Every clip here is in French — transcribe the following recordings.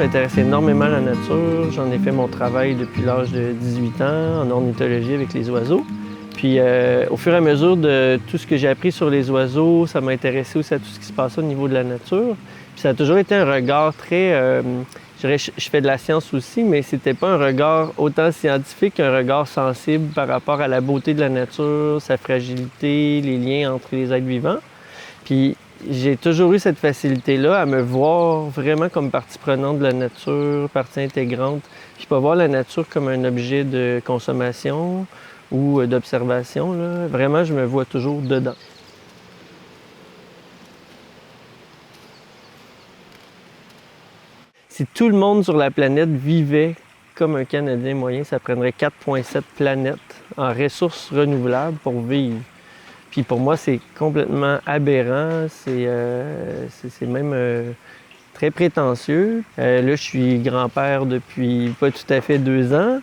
je m'intéresse énormément à la nature. J'en ai fait mon travail depuis l'âge de 18 ans en ornithologie avec les oiseaux. Puis au fur et à mesure de tout ce que j'ai appris sur les oiseaux, ça m'a intéressé aussi à tout ce qui se passait au niveau de la nature. Puis ça a toujours été un regard très... je dirais, je fais de la science aussi, mais c'était pas un regard autant scientifique qu'un regard sensible par rapport à la beauté de la nature, sa fragilité, les liens entre les êtres vivants. Puis j'ai toujours eu cette facilité-là à me voir vraiment comme partie prenante de la nature, partie intégrante, puis pas voir la nature comme un objet de consommation ou d'observation, là. Vraiment, je me vois toujours dedans. Si tout le monde sur la planète vivait comme un Canadien moyen, ça prendrait 4,7 planètes en ressources renouvelables pour vivre. Puis pour moi, c'est complètement aberrant, c'est même très prétentieux. Là, je suis grand-père depuis pas tout à fait 2 ans,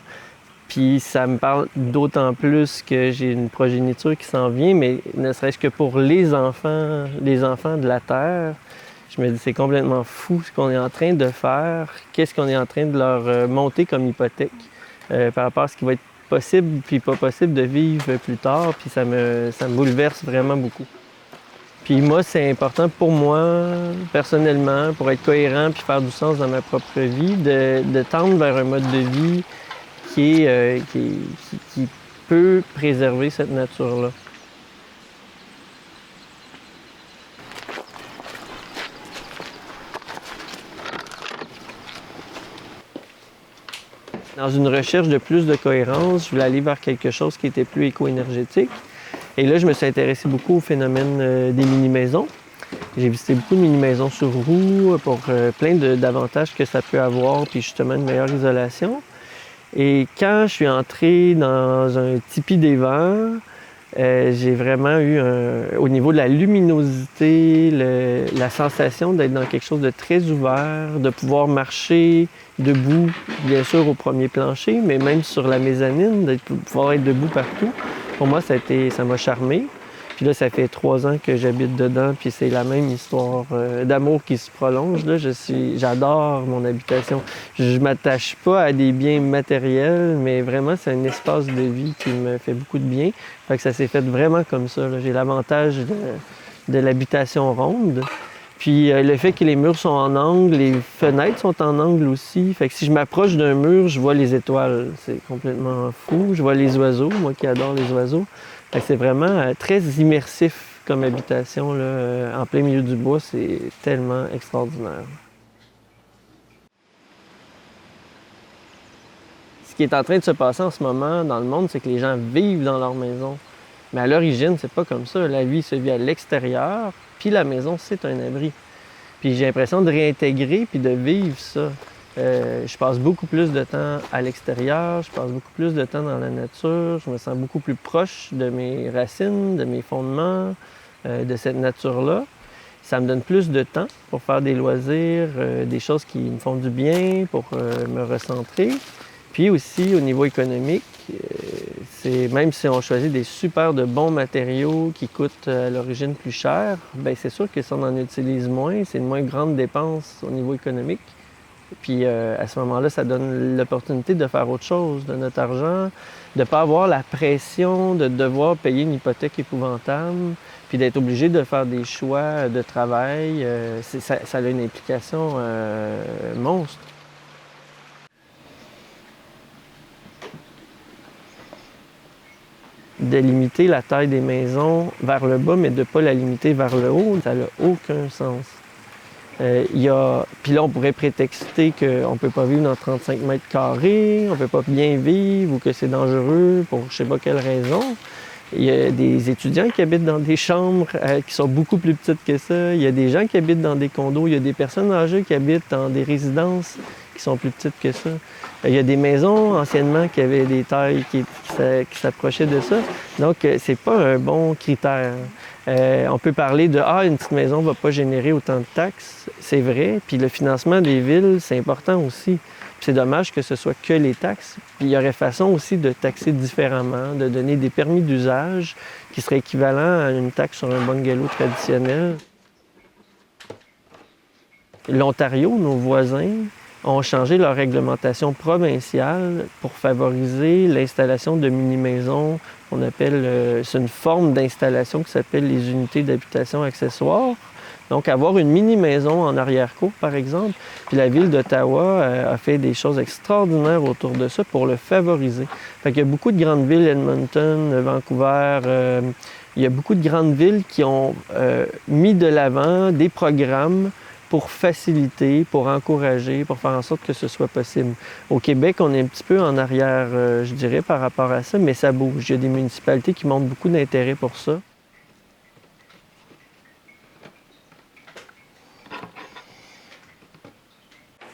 puis ça me parle d'autant plus que j'ai une progéniture qui s'en vient, mais ne serait-ce que pour les enfants de la Terre, je me dis c'est complètement fou ce qu'on est en train de faire, qu'est-ce qu'on est en train de leur monter comme hypothèque par rapport à ce qui va être possible puis pas possible de vivre plus tard, puis ça me bouleverse vraiment beaucoup. Puis moi, c'est important pour moi, personnellement, pour être cohérent puis faire du sens dans ma propre vie, de tendre vers un mode de vie qui peut préserver cette nature-là. Dans une recherche de plus de cohérence, je voulais aller vers quelque chose qui était plus éco-énergétique. Et là, je me suis intéressé beaucoup au phénomène des mini-maisons. J'ai visité beaucoup de mini-maisons sur roues pour plein d'avantages que ça peut avoir, puis justement une meilleure isolation. Et quand je suis entré dans un tipi des vents, j'ai vraiment eu, au niveau de la luminosité, la sensation d'être dans quelque chose de très ouvert, de pouvoir marcher debout, bien sûr au premier plancher, mais même sur la mezzanine, de pouvoir être debout partout. Pour moi, ça m'a charmé. Puis là, ça fait 3 ans que j'habite dedans, puis c'est la même histoire d'amour qui se prolonge. Là, j'adore mon habitation. Je m'attache pas à des biens matériels, mais vraiment, c'est un espace de vie qui me fait beaucoup de bien. Fait que ça s'est fait vraiment comme ça, là. J'ai l'avantage de l'habitation ronde. Puis le fait que les murs sont en angle, les fenêtres sont en angle aussi. Fait que si je m'approche d'un mur, je vois les étoiles. C'est complètement fou. Je vois les oiseaux, moi qui adore les oiseaux. Fait que c'est vraiment très immersif comme habitation, là, en plein milieu du bois. C'est tellement extraordinaire. Ce qui est en train de se passer en ce moment dans le monde, c'est que les gens vivent dans leur maison. Mais à l'origine, c'est pas comme ça. La vie se vit à l'extérieur, puis la maison, c'est un abri. Puis j'ai l'impression de réintégrer puis de vivre ça. Je passe beaucoup plus de temps à l'extérieur, je passe beaucoup plus de temps dans la nature, je me sens beaucoup plus proche de mes racines, de mes fondements, de cette nature-là. Ça me donne plus de temps pour faire des loisirs, des choses qui me font du bien, pour me recentrer. Puis aussi, au niveau économique, même si on choisit des super de bons matériaux qui coûtent à l'origine plus cher, bien c'est sûr que si on en utilise moins, c'est une moins grande dépense au niveau économique. Puis à ce moment-là, ça donne l'opportunité de faire autre chose de notre argent, de ne pas avoir la pression de devoir payer une hypothèque épouvantable, puis d'être obligé de faire des choix de travail. Ça a une implication monstre. De limiter la taille des maisons vers le bas, mais de ne pas la limiter vers le haut, ça n'a aucun sens. Puis là, on pourrait prétexter qu'on ne peut pas vivre dans 35 mètres carrés, on ne peut pas bien vivre ou que c'est dangereux pour je ne sais pas quelle raison. Il y a des étudiants qui habitent dans des chambres qui sont beaucoup plus petites que ça. Il y a des gens qui habitent dans des condos. Il y a des personnes âgées qui habitent dans des résidences qui sont plus petites que ça. Il y a des maisons anciennement qui avaient des tailles qui s'approchaient de ça. Donc, c'est pas un bon critère. On peut parler de « Ah, une petite maison ne va pas générer autant de taxes ». C'est vrai. Puis le financement des villes, c'est important aussi. Puis c'est dommage que ce soit que les taxes. Puis il y aurait façon aussi de taxer différemment, de donner des permis d'usage qui seraient équivalents à une taxe sur un bungalow traditionnel. L'Ontario, nos voisins, ont changé leur réglementation provinciale pour favoriser l'installation de mini-maisons. On appelle, c'est une forme d'installation qui s'appelle les unités d'habitation accessoires. Donc, avoir une mini-maison en arrière-cour, par exemple. Puis la Ville d'Ottawa a fait des choses extraordinaires autour de ça pour le favoriser. Fait qu'il y a beaucoup de grandes villes, Edmonton, Vancouver, il y a beaucoup de grandes villes qui ont mis de l'avant des programmes pour faciliter, pour encourager, pour faire en sorte que ce soit possible. Au Québec, on est un petit peu en arrière, je dirais, par rapport à ça, mais ça bouge. Il y a des municipalités qui montrent beaucoup d'intérêt pour ça.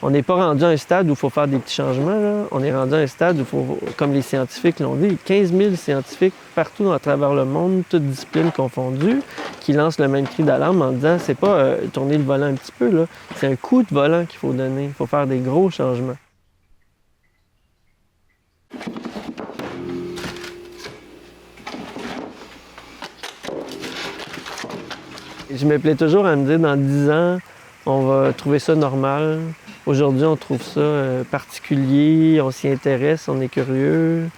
On n'est pas rendu à un stade où il faut faire des petits changements. Là. On est rendu à un stade où il faut, comme les scientifiques l'ont dit, 15 000 scientifiques partout à travers le monde, toutes disciplines confondues, qui lancent le même cri d'alarme en disant c'est pas tourner le volant un petit peu, là, c'est un coup de volant qu'il faut donner. Il faut faire des gros changements. Je me plais toujours à me dire dans 10 ans, on va trouver ça normal. Aujourd'hui, on trouve ça particulier, on s'y intéresse, on est curieux.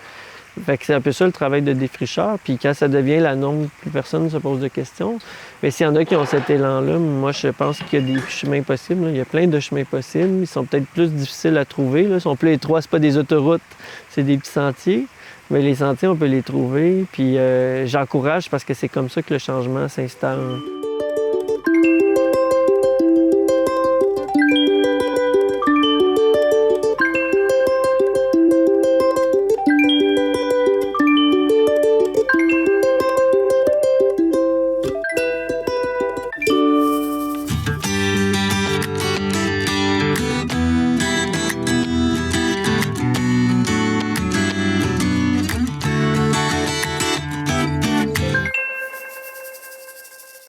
Fait que c'est un peu ça le travail de défricheur. Puis quand ça devient la norme, plus personne ne se pose de questions. Mais s'il y en a qui ont cet élan-là, moi je pense qu'il y a des chemins possibles. Là. Il y a plein de chemins possibles. Ils sont peut-être plus difficiles à trouver. Là. Ils sont plus étroits, c'est pas des autoroutes, c'est des petits sentiers. Mais les sentiers, on peut les trouver. Puis j'encourage parce que c'est comme ça que le changement s'installe.